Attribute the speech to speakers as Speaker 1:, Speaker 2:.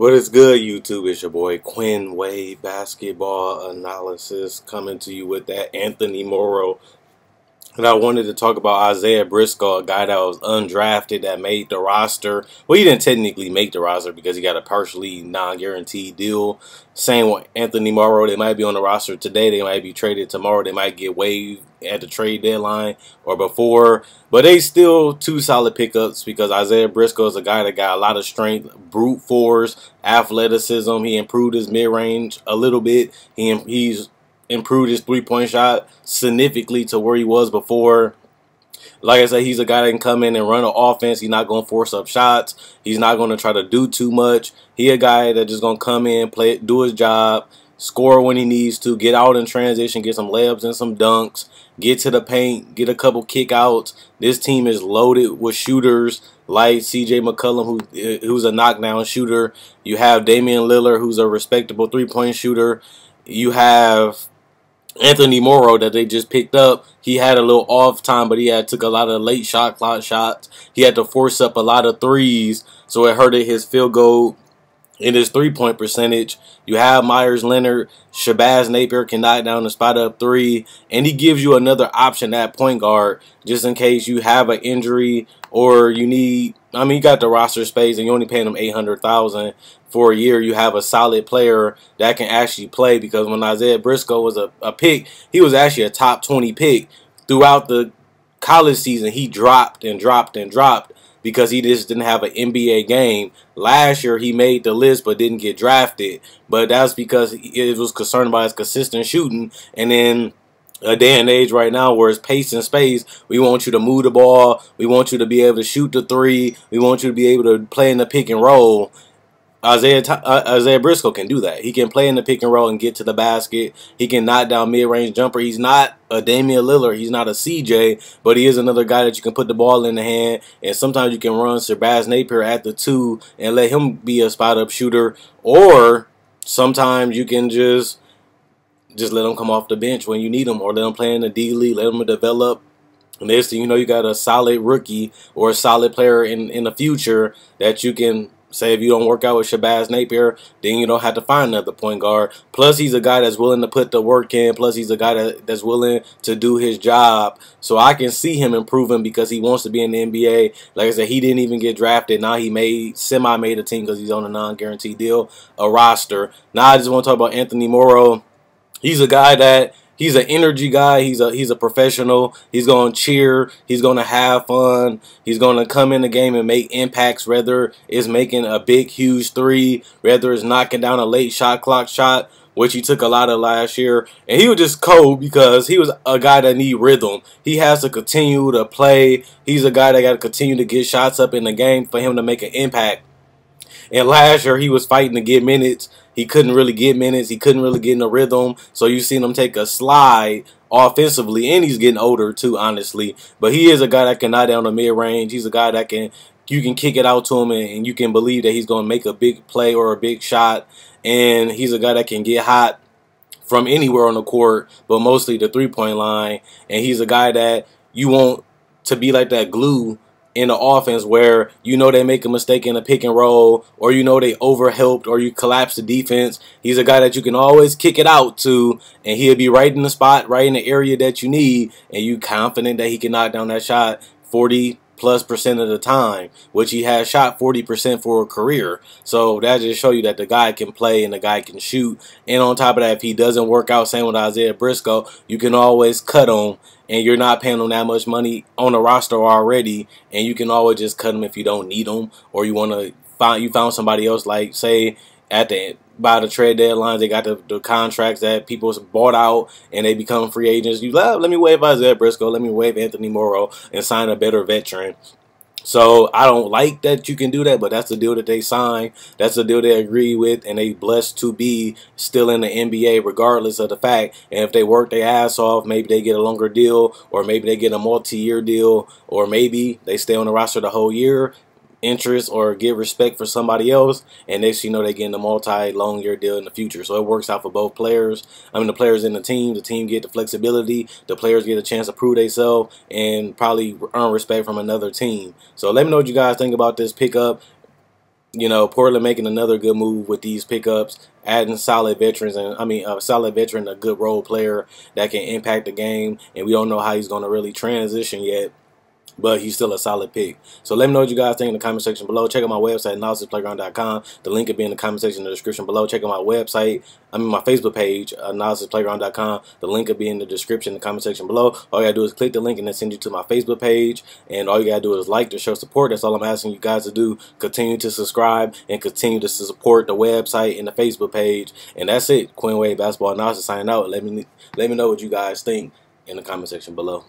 Speaker 1: What is good, YouTube? It's your boy Quinn Wade, basketball analysis, coming to you with that Anthony Morrow. And I wanted to talk about Isaiah Briscoe, a guy that was undrafted that made the roster. Well, he didn't technically make the roster because he got a partially non-guaranteed deal. Same with Anthony Morrow. They might be on the roster today. They might be traded tomorrow. They might get waived at the trade deadline or before. But they still two solid pickups because Isaiah Briscoe is a guy that got a lot of strength, brute force, athleticism. He improved his mid-range a little bit. He's improved his three-point shot significantly to where he was before. Like I said, he's a guy that can come in and run an offense. He's not going to force up shots. He's not going to try to do too much. He a guy that just going to come in, play, do his job, score when he needs to, get out in transition, get some layups and some dunks, get to the paint, get a couple kickouts. This team is loaded with shooters like C.J. McCollum, who's a knockdown shooter. You have Damian Lillard, who's a respectable three-point shooter. You have Anthony Morrow that they just picked up. He had a little off time, but he took a lot of late shot clock shots. He had to force up a lot of threes, so it hurted his field goal and his three-point percentage. You have Myers Leonard. Shabazz Napier can knock down the spot up three, and he gives you another option at point guard just in case you have an injury or you need. I mean, you got the roster space and you're only paying him $800,000 for a year. You have a solid player that can actually play, because when Isaiah Briscoe was a pick, he was actually a top 20 pick. Throughout the college season, he dropped and dropped and dropped because he just didn't have an NBA game. Last year, he made the list but didn't get drafted. But that's because it was concerned about his consistent shooting. And then a day and age right now where it's pace and space, we want you to move the ball. We want you to be able to shoot the three. We want you to be able to play in the pick and roll. Isaiah Briscoe can do that. He can play in the pick and roll and get to the basket. He can knock down mid-range jumper. He's not a Damian Lillard. He's not a CJ, but he is another guy that you can put the ball in the hand, and sometimes you can run Shabazz Napier at the two and let him be a spot-up shooter, or sometimes you can just let him come off the bench when you need him, or let him play in the D League, let him develop. And next thing you know, you got a solid rookie or a solid player in the future that you can say, if you don't work out with Shabazz Napier, then you don't have to find another point guard. Plus, he's a guy that's willing to put the work in. Plus, he's a guy that's willing to do his job. So I can see him improving because he wants to be in the NBA. Like I said, he didn't even get drafted. Now he semi-made a team because he's on a non-guaranteed deal, a roster. Now I just want to talk about Anthony Morrow. He's a guy that he's an energy guy. He's a professional. He's going to cheer. He's going to have fun. He's going to come in the game and make impacts, whether it's making a big, huge three, whether it's knocking down a late shot clock shot, which he took a lot of last year. And he was just cold because he was a guy that need rhythm. He has to continue to play. He's a guy that got to continue to get shots up in the game for him to make an impact. And last year, he was fighting to get minutes. He couldn't really get minutes. He couldn't really get in the rhythm. So you seen him take a slide offensively, and he's getting older too, honestly. But he is a guy that can knock down the mid-range. He's a guy that you can kick it out to him, and you can believe that he's going to make a big play or a big shot. And he's a guy that can get hot from anywhere on the court, but mostly the three-point line. And he's a guy that you want to be like that glue in the offense, where you know they make a mistake in a pick and roll, or you know they overhelped, or you collapse the defense. He's a guy that you can always kick it out to, and he'll be right in the spot, right in the area that you need, and you confident that he can knock down that shot 40+% of the time, which he has shot 40% for a career. So that just show you that the guy can play and the guy can shoot. And on top of that, if he doesn't work out, same with Isaiah Briscoe, you can always cut him, and you're not paying him that much money on the roster already, and you can always just cut him if you don't need him, or you want to found somebody else, like say by the trade deadlines, they got the contracts that people bought out and they become free agents. Let me waive Isaiah Briscoe, let me waive Anthony Morrow and sign a better veteran. So I don't like that you can do that, but that's the deal that they signed. That's the deal they agree with, and they blessed to be still in the NBA regardless of the fact. And if they work their ass off, maybe they get a longer deal, or maybe they get a multi-year deal, or maybe they stay on the roster the whole year, interest, or give respect for somebody else, and next you know they get a long year deal in the future. So it works out for both players. I mean, the players in the team get the flexibility, the players get a chance to prove themselves and probably earn respect from another team. So let me know what you guys think about this pickup. You know, Portland making another good move with these pickups, adding solid veterans, and a solid veteran, a good role player that can impact the game. And we don't know how he's going to really transition yet, but he's still a solid pick. So let me know what you guys think in the comment section below. Check out my website, analysisplayground.com. The link will be in the comment section in the description below. Check out my website, my Facebook page, analysisplayground.com. The link will be in the description in the comment section below. All you gotta do is click the link and then send you to my Facebook page. And all you gotta do is like to show support. That's all I'm asking you guys to do. Continue to subscribe and continue to support the website and the Facebook page. And that's it. Quinn Wade Basketball Analysis signing out. Let me know what you guys think in the comment section below.